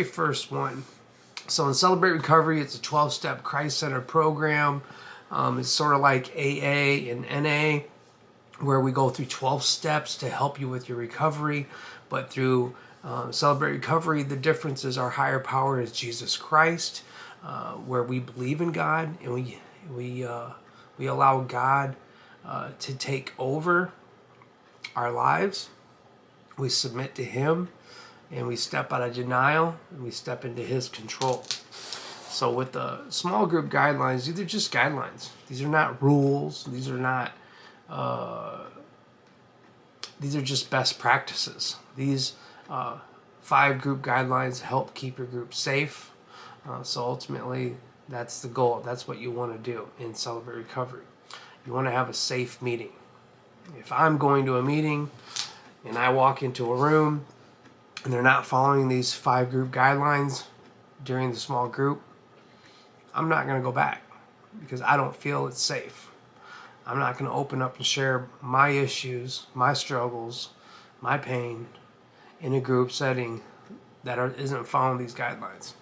First one. So in Celebrate Recovery, it's a 12-step Christ-centered program. It's sort of like AA and NA, where we go through 12 steps to help you with your recovery. But through Celebrate Recovery, the difference is our higher power is Jesus Christ, where we believe in God and we allow God to take over our lives. We submit to Him, and we step out of denial, and we step into His control. So with the small group guidelines, these are just guidelines. These are not rules. These are not. These are just best practices. These 5 group guidelines help keep your group safe. So ultimately, that's the goal. That's what you want to do in Celebrate Recovery. You want to have a safe meeting. If I'm going to a meeting and I walk into a room and they're not following these 5 group guidelines during the small group, I'm not going to go back because I don't feel it's safe. I'm not going to open up and share my issues, my struggles, my pain in a group setting that isn't following these guidelines.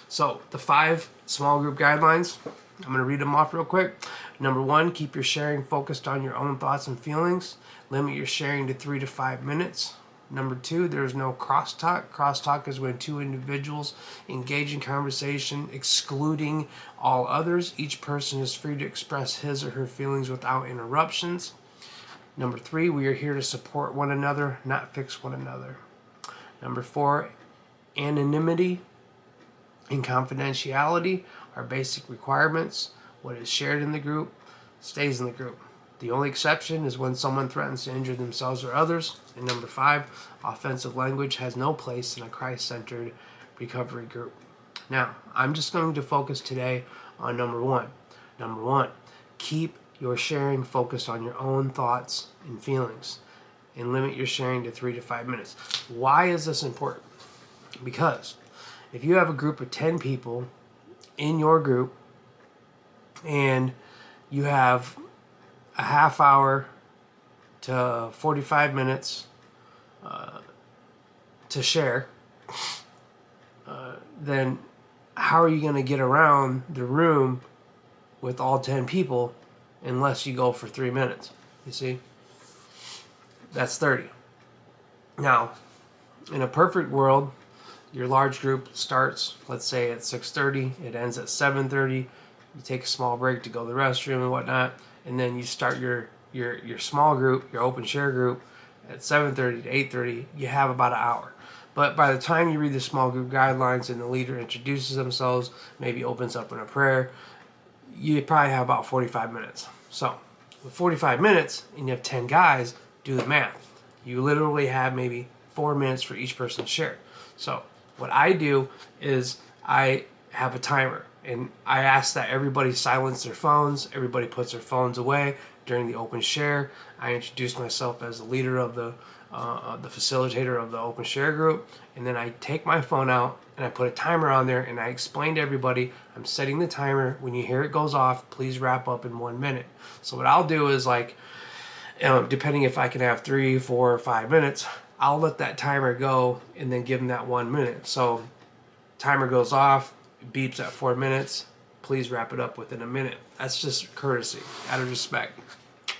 So the 5 small group guidelines, I'm going to read them off real quick. Number 1, keep your sharing focused on your own thoughts and feelings. Limit your sharing to 3 to 5 minutes. Number 2, there's no crosstalk. Crosstalk is when 2 individuals engage in conversation, excluding all others. Each person is free to express his or her feelings without interruptions. Number 3, we are here to support one another, not fix one another. Number 4, anonymity and confidentiality are basic requirements. What is shared in the group stays in the group. The only exception is when someone threatens to injure themselves or others. And number 5, offensive language has no place in a Christ-centered recovery group. Now, I'm just going to focus today on number 1. Number 1, keep your sharing focused on your own thoughts and feelings, and limit your sharing to 3 to 5 minutes. Why is this important? Because if you have a group of 10 people in your group and you have a half hour to 45 minutes to share, then how are you going to get around the room with all 10 people unless you go for 3 minutes? You see? That's 30. Now, in a perfect world, your large group starts, let's say, at 6:30. It ends at 7:30. You take a small break to go to the restroom and whatnot, and then you start your small group, your open share group, at 7:30 to 8:30. You have about an hour. But by the time you read the small group guidelines and the leader introduces themselves, maybe opens up in a prayer, you probably have about 45 minutes. So with 45 minutes and you have 10 guys, do the math. You literally have maybe 4 minutes for each person to share. So what I do is I have a timer, and I ask that everybody silence their phones. Everybody puts their phones away during the open share. I introduce myself as the leader of the facilitator of the open share group, and then I take my phone out and I put a timer on there, and I explain to everybody, I'm setting the timer. When you hear it goes off, please wrap up in 1 minute. So what I'll do is, like, depending if I can have 3, 4, or 5 minutes, I'll let that timer go and then give them that 1 minute. So timer goes off, it beeps at 4 minutes, please wrap it up within a minute. That's just courtesy, out of respect.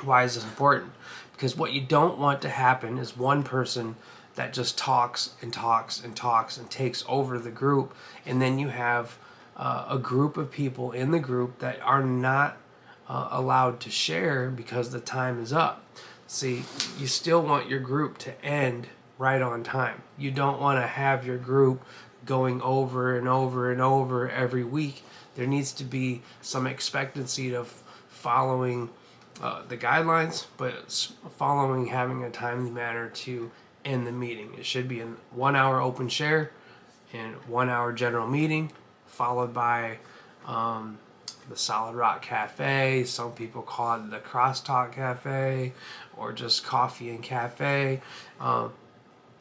Why is this important? Because what you don't want to happen is one person that just talks and talks and talks and takes over the group, and then you have a group of people in the group that are not allowed to share because the time is up. See, you still want your group to end right on time. You don't want to have your group going over and over and over every week. There needs to be some expectancy of following the guidelines, but following having a timely manner to end the meeting. It should be a 1 hour open share and 1 hour general meeting, followed by the Solid Rock Cafe. Some people call it the Crosstalk Cafe, or just Coffee and Cafe.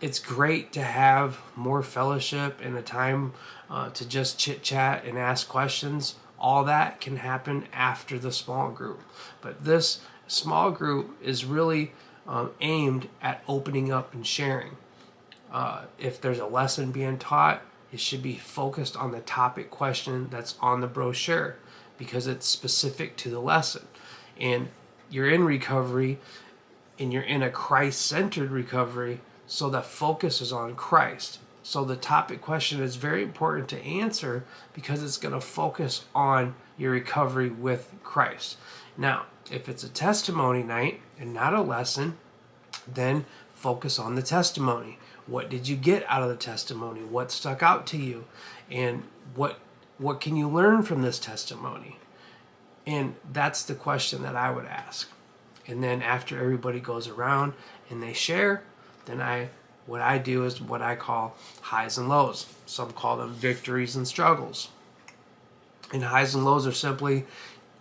It's great to have more fellowship and a time to just chit chat and ask questions. All that can happen after the small group. But this small group is really aimed at opening up and sharing. If there's a lesson being taught, It should be focused on the topic question that's on the brochure because it's specific to the lesson. And you're in recovery and you're in a Christ-centered recovery, so the focus is on Christ. So the topic question is very important to answer because it's going to focus on your recovery with Christ. Now, if it's a testimony night and not a lesson, then focus on the testimony. What did you get out of the testimony? What stuck out to you? And what can you learn from this testimony? And that's the question that I would ask. And then after everybody goes around and they share, then what I do is what I call highs and lows. Some call them victories and struggles. And highs and lows are simply,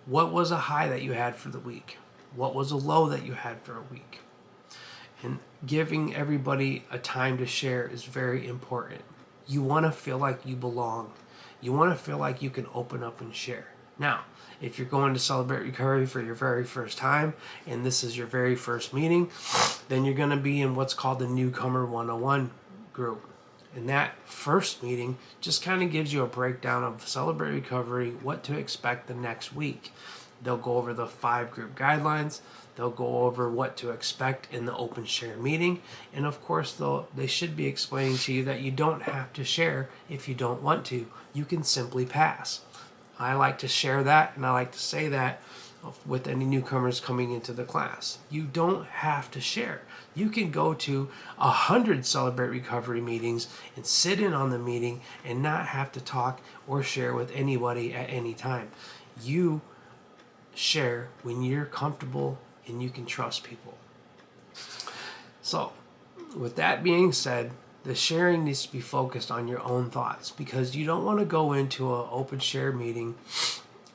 what was a high that you had for the week? What was a low that you had for a week? And giving everybody a time to share is very important. You want to feel like you belong. You want to feel like you can open up and share. Now, if you're going to celebrate recovery for your very first time and this is your very first meeting, then you're going to be in what's called the Newcomer 101 group. And that first meeting just kind of gives you a breakdown of celebrate recovery, what to expect the next week. They'll go over the 5 group guidelines. They'll go over what to expect in the open share meeting. And of course, they should be explaining to you that you don't have to share if you don't want to. You can simply pass. I like to share that, and I like to say that with any newcomers coming into the class. You don't have to share. You can go to 100 Celebrate Recovery meetings and sit in on the meeting and not have to talk or share with anybody at any time. You share when you're comfortable and you can trust people. So, with that being said, the sharing needs to be focused on your own thoughts because you don't want to go into an open share meeting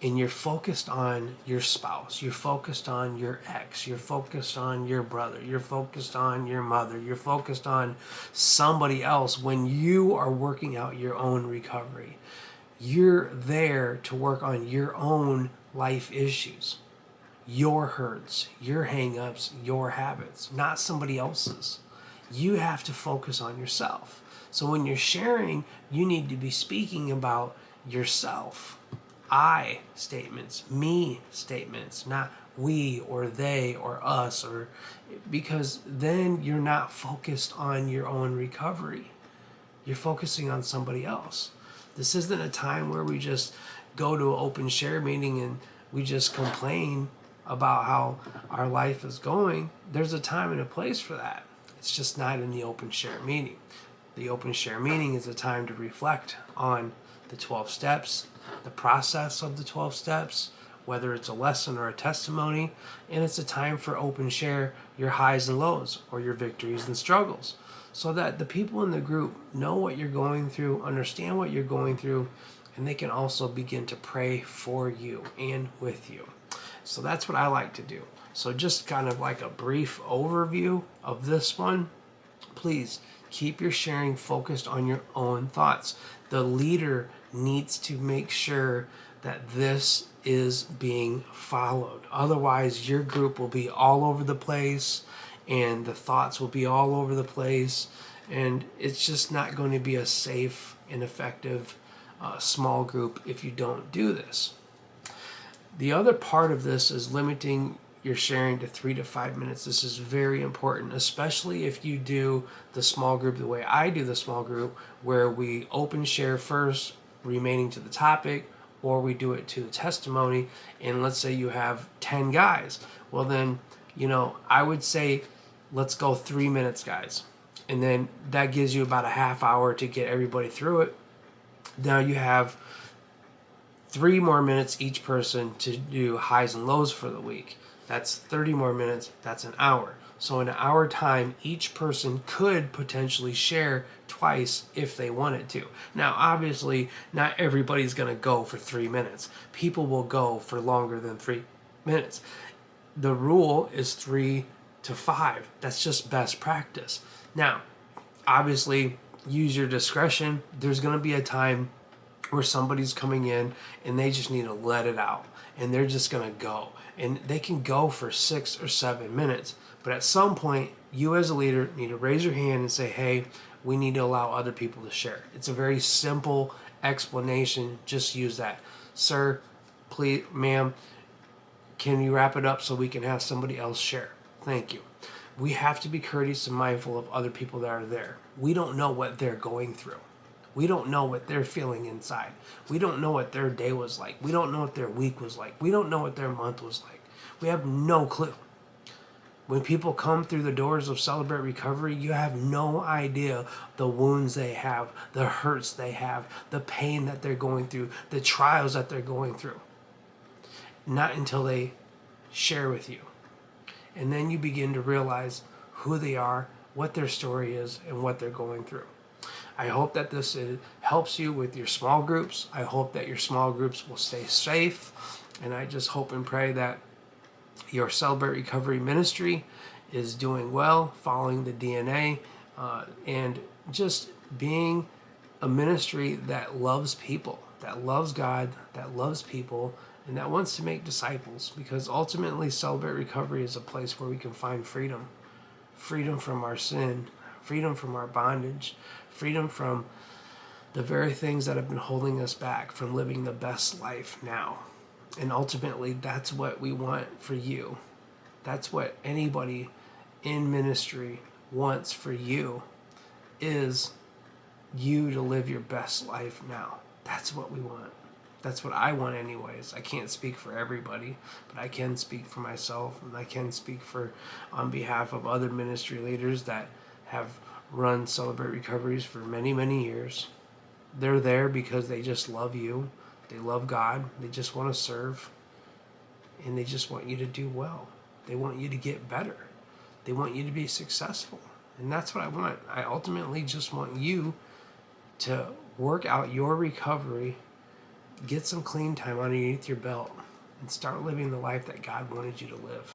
and you're focused on your spouse, you're focused on your ex, you're focused on your brother, you're focused on your mother, you're focused on somebody else when you are working out your own recovery. You're there to work on your own life issues, your hurts, your hang-ups, your habits, not somebody else's. You have to focus on yourself. So when you're sharing, you need to be speaking about yourself. I statements, me statements, not we or they or us, or because then you're not focused on your own recovery. You're focusing on somebody else. This isn't a time where we just go to an open share meeting and we just complain about how our life is going. There's a time and a place for that. It's just not in the open share meeting. The open share meeting is a time to reflect on the 12 steps, the process of the 12 steps, whether it's a lesson or a testimony, and it's a time for open share your highs and lows or your victories and struggles so that the people in the group know what you're going through, understand what you're going through, and they can also begin to pray for you and with you. So that's what I like to do. So just kind of like a brief overview of this one. Please keep your sharing focused on your own thoughts. The leader needs to make sure that this is being followed. Otherwise, your group will be all over the place and the thoughts will be all over the place. And it's just not going to be a safe and effective small group if you don't do this. The other part of this is limiting your sharing to 3 to 5 minutes. This is very important, especially if you do the small group the way I do the small group, where we open share first, remaining to the topic, or we do it to the testimony. And let's say you have 10 guys. Well, then, I would say, let's go 3 minutes, guys. And then that gives you about a half hour to get everybody through it. Now you have 3 more minutes each person to do highs and lows for the week. That's 30 more minutes. That's an hour. So in an hour time, each person could potentially share twice if they wanted to. Now, obviously, not everybody's going to go for 3 minutes. People will go for longer than 3 minutes. The rule is 3 to 5. That's just best practice. Now, obviously, use your discretion. There's going to be a time where somebody's coming in and they just need to let it out. And they're just going to go. And they can go for 6 or 7 minutes. But at some point, you as a leader need to raise your hand and say, hey, we need to allow other people to share. It's a very simple explanation. Just use that. Sir, please, ma'am, can you wrap it up so we can have somebody else share? Thank you. We have to be courteous and mindful of other people that are there. We don't know what they're going through. We don't know what they're feeling inside. We don't know what their day was like. We don't know what their week was like. We don't know what their month was like. We have no clue. When people come through the doors of Celebrate Recovery, you have no idea the wounds they have, the hurts they have, the pain that they're going through, the trials that they're going through. Not until they share with you. And then you begin to realize who they are, what their story is, and what they're going through. I hope that this helps you with your small groups. I hope that your small groups will stay safe. And I just hope and pray that your Celebrate Recovery ministry is doing well, following the DNA, and just being a ministry that loves people, that loves God, that loves people, and that wants to make disciples. Because ultimately, Celebrate Recovery is a place where we can find freedom. Freedom from our sin, freedom from our bondage, freedom from the very things that have been holding us back from living the best life now. And ultimately, that's what we want for you. That's what anybody in ministry wants for you, is you to live your best life now. That's what we want. That's what I want anyways. I can't speak for everybody, but I can speak for myself, and I can speak for on behalf of other ministry leaders that have run Celebrate Recoveries for many, many years. They're there because they just love you. They love God. They just want to serve. And they just want you to do well. They want you to get better. They want you to be successful. And that's what I want. I ultimately just want you to work out your recovery, get some clean time underneath your belt, and start living the life that God wanted you to live.